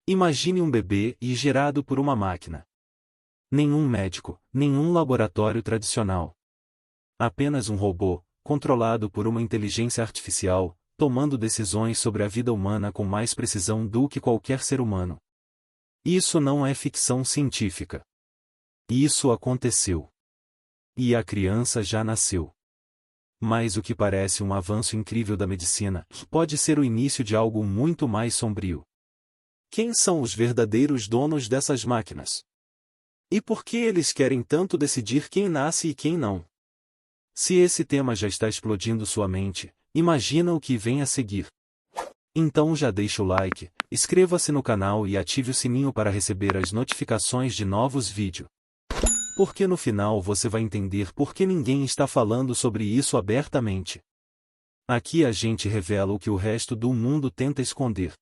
Imagine um bebê e gerado por uma máquina. Nenhum médico, nenhum laboratório tradicional. Apenas um robô, controlado por uma inteligência artificial, tomando decisões sobre a vida humana com mais precisão do que qualquer ser humano. Isso não é ficção científica. Isso aconteceu. E a criança já nasceu. Mas o que parece um avanço incrível da medicina, pode ser o início de algo muito mais sombrio. Quem são os verdadeiros donos dessas máquinas? E por que eles querem tanto decidir quem nasce e quem não? Se esse tema já está explodindo sua mente, imagina o que vem a seguir. Então já deixa o like, inscreva-se no canal e ative o sininho para receber as notificações de novos vídeos. Porque no final você vai entender por que ninguém está falando sobre isso abertamente. Aqui a gente revela o que o resto do mundo tenta esconder.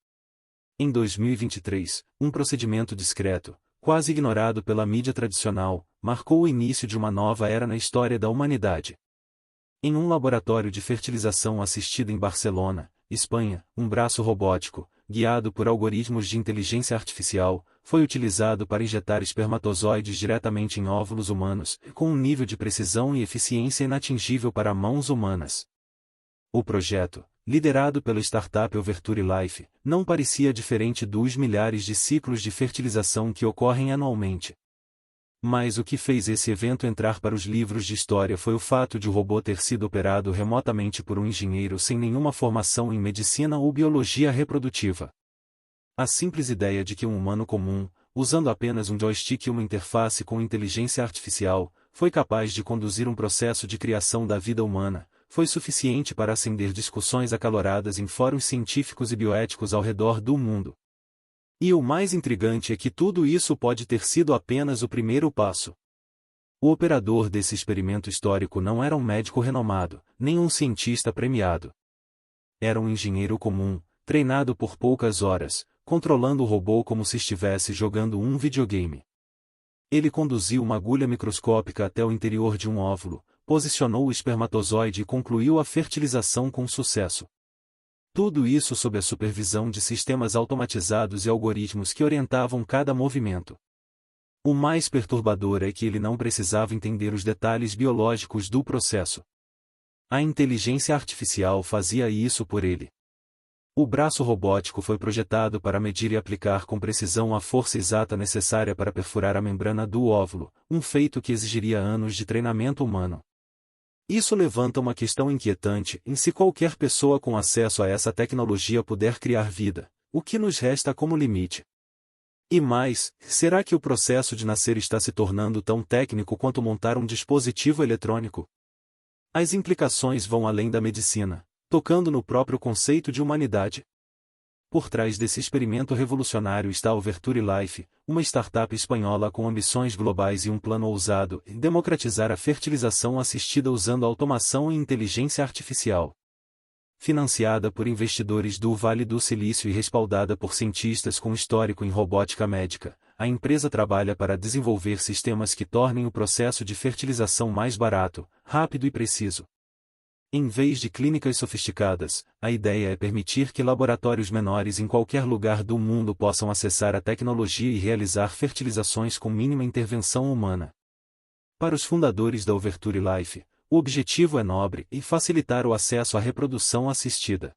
Em 2023, um procedimento discreto, quase ignorado pela mídia tradicional, marcou o início de uma nova era na história da humanidade. Em um laboratório de fertilização assistida em Barcelona, Espanha, um braço robótico, guiado por algoritmos de inteligência artificial, foi utilizado para injetar espermatozoides diretamente em óvulos humanos, com um nível de precisão e eficiência inatingível para mãos humanas. O projeto, liderado pela startup Overture Life, não parecia diferente dos milhares de ciclos de fertilização que ocorrem anualmente. Mas o que fez esse evento entrar para os livros de história foi o fato de o robô ter sido operado remotamente por um engenheiro sem nenhuma formação em medicina ou biologia reprodutiva. A simples ideia de que um humano comum, usando apenas um joystick e uma interface com inteligência artificial, foi capaz de conduzir um processo de criação da vida humana, foi suficiente para acender discussões acaloradas em fóruns científicos e bioéticos ao redor do mundo. E o mais intrigante é que tudo isso pode ter sido apenas o primeiro passo. O operador desse experimento histórico não era um médico renomado, nem um cientista premiado. Era um engenheiro comum, treinado por poucas horas, controlando o robô como se estivesse jogando um videogame. Ele conduziu uma agulha microscópica até o interior de um óvulo, posicionou o espermatozoide e concluiu a fertilização com sucesso. Tudo isso sob a supervisão de sistemas automatizados e algoritmos que orientavam cada movimento. O mais perturbador é que ele não precisava entender os detalhes biológicos do processo. A inteligência artificial fazia isso por ele. O braço robótico foi projetado para medir e aplicar com precisão a força exata necessária para perfurar a membrana do óvulo, um feito que exigiria anos de treinamento humano. Isso levanta uma questão inquietante: se qualquer pessoa com acesso a essa tecnologia puder criar vida, o que nos resta como limite? E mais, será que o processo de nascer está se tornando tão técnico quanto montar um dispositivo eletrônico? As implicações vão além da medicina, tocando no próprio conceito de humanidade. Por trás desse experimento revolucionário está a Overture Life, uma startup espanhola com ambições globais e um plano ousado em democratizar a fertilização assistida usando automação e inteligência artificial. Financiada por investidores do Vale do Silício e respaldada por cientistas com histórico em robótica médica, a empresa trabalha para desenvolver sistemas que tornem o processo de fertilização mais barato, rápido e preciso. Em vez de clínicas sofisticadas, a ideia é permitir que laboratórios menores em qualquer lugar do mundo possam acessar a tecnologia e realizar fertilizações com mínima intervenção humana. Para os fundadores da Overture Life, o objetivo é nobre e facilitar o acesso à reprodução assistida.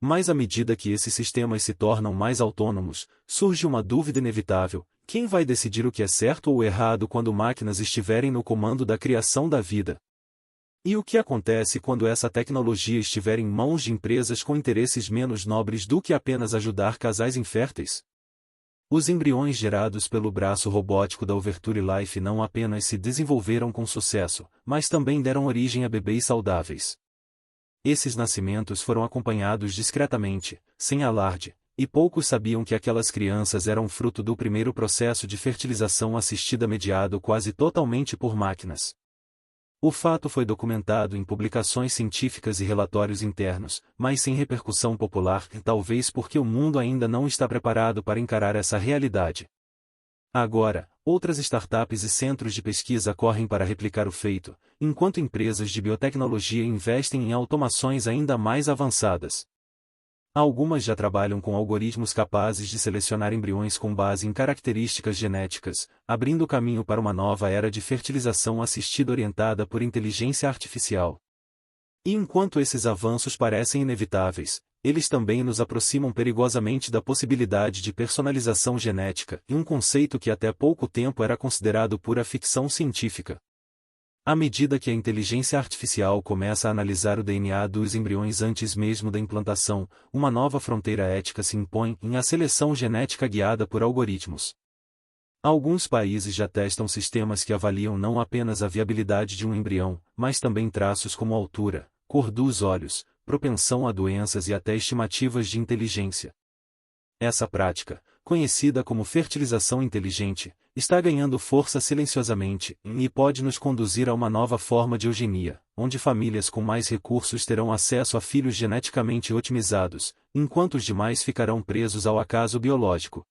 Mas à medida que esses sistemas se tornam mais autônomos, surge uma dúvida inevitável: quem vai decidir o que é certo ou errado quando máquinas estiverem no comando da criação da vida? E o que acontece quando essa tecnologia estiver em mãos de empresas com interesses menos nobres do que apenas ajudar casais inférteis? Os embriões gerados pelo braço robótico da Overture Life não apenas se desenvolveram com sucesso, mas também deram origem a bebês saudáveis. Esses nascimentos foram acompanhados discretamente, sem alarde, e poucos sabiam que aquelas crianças eram fruto do primeiro processo de fertilização assistida mediado quase totalmente por máquinas. O fato foi documentado em publicações científicas e relatórios internos, mas sem repercussão popular, talvez porque o mundo ainda não está preparado para encarar essa realidade. Agora, outras startups e centros de pesquisa correm para replicar o feito, enquanto empresas de biotecnologia investem em automações ainda mais avançadas. Algumas já trabalham com algoritmos capazes de selecionar embriões com base em características genéticas, abrindo caminho para uma nova era de fertilização assistida orientada por inteligência artificial. E enquanto esses avanços parecem inevitáveis, eles também nos aproximam perigosamente da possibilidade de personalização genética, um conceito que até pouco tempo era considerado pura ficção científica. À medida que a inteligência artificial começa a analisar o DNA dos embriões antes mesmo da implantação, uma nova fronteira ética se impõe em a seleção genética guiada por algoritmos. Alguns países já testam sistemas que avaliam não apenas a viabilidade de um embrião, mas também traços como altura, cor dos olhos, propensão a doenças e até estimativas de inteligência. Essa prática, conhecida como fertilização inteligente, está ganhando força silenciosamente e pode nos conduzir a uma nova forma de eugenia, onde famílias com mais recursos terão acesso a filhos geneticamente otimizados, enquanto os demais ficarão presos ao acaso biológico.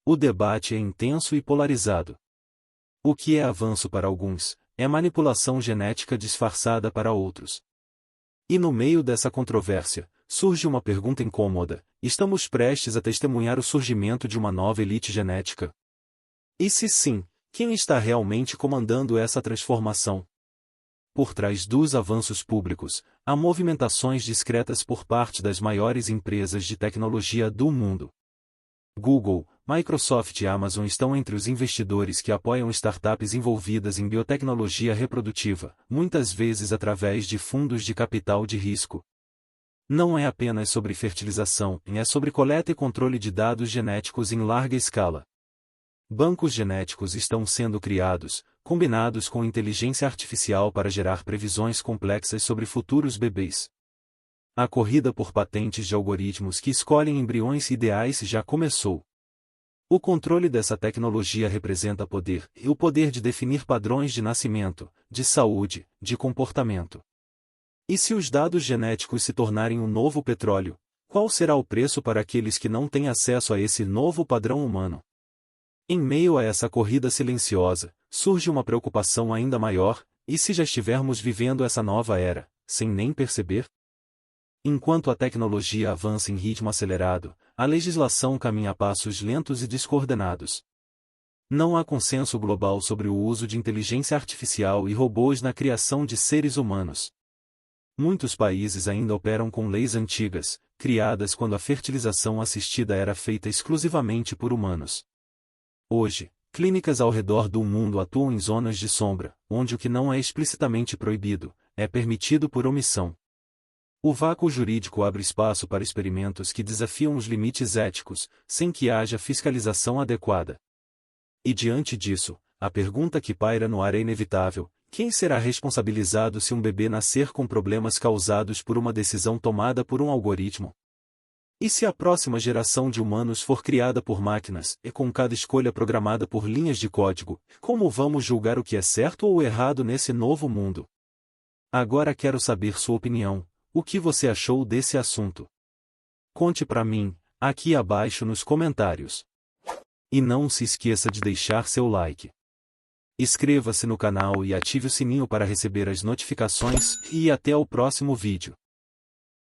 O debate é intenso e polarizado. O que é avanço para alguns, é manipulação genética disfarçada para outros. E no meio dessa controvérsia, surge uma pergunta incômoda: estamos prestes a testemunhar o surgimento de uma nova elite genética? E se sim, quem está realmente comandando essa transformação? Por trás dos avanços públicos, há movimentações discretas por parte das maiores empresas de tecnologia do mundo. Google, Microsoft e Amazon estão entre os investidores que apoiam startups envolvidas em biotecnologia reprodutiva, muitas vezes através de fundos de capital de risco. Não é apenas sobre fertilização, é sobre coleta e controle de dados genéticos em larga escala. Bancos genéticos estão sendo criados, combinados com inteligência artificial para gerar previsões complexas sobre futuros bebês. A corrida por patentes de algoritmos que escolhem embriões ideais já começou. O controle dessa tecnologia representa poder, e o poder de definir padrões de nascimento, de saúde, de comportamento. E se os dados genéticos se tornarem um novo petróleo, qual será o preço para aqueles que não têm acesso a esse novo padrão humano? Em meio a essa corrida silenciosa, surge uma preocupação ainda maior: e se já estivermos vivendo essa nova era, sem nem perceber? Enquanto a tecnologia avança em ritmo acelerado, a legislação caminha a passos lentos e descoordenados. Não há consenso global sobre o uso de inteligência artificial e robôs na criação de seres humanos. Muitos países ainda operam com leis antigas, criadas quando a fertilização assistida era feita exclusivamente por humanos. Hoje, clínicas ao redor do mundo atuam em zonas de sombra, onde o que não é explicitamente proibido, é permitido por omissão. O vácuo jurídico abre espaço para experimentos que desafiam os limites éticos, sem que haja fiscalização adequada. E diante disso, a pergunta que paira no ar é inevitável: quem será responsabilizado se um bebê nascer com problemas causados por uma decisão tomada por um algoritmo? E se a próxima geração de humanos for criada por máquinas, e com cada escolha programada por linhas de código, como vamos julgar o que é certo ou errado nesse novo mundo? Agora quero saber sua opinião. O que você achou desse assunto? Conte pra mim, aqui abaixo nos comentários. E não se esqueça de deixar seu like. Inscreva-se no canal e ative o sininho para receber as notificações, e até o próximo vídeo.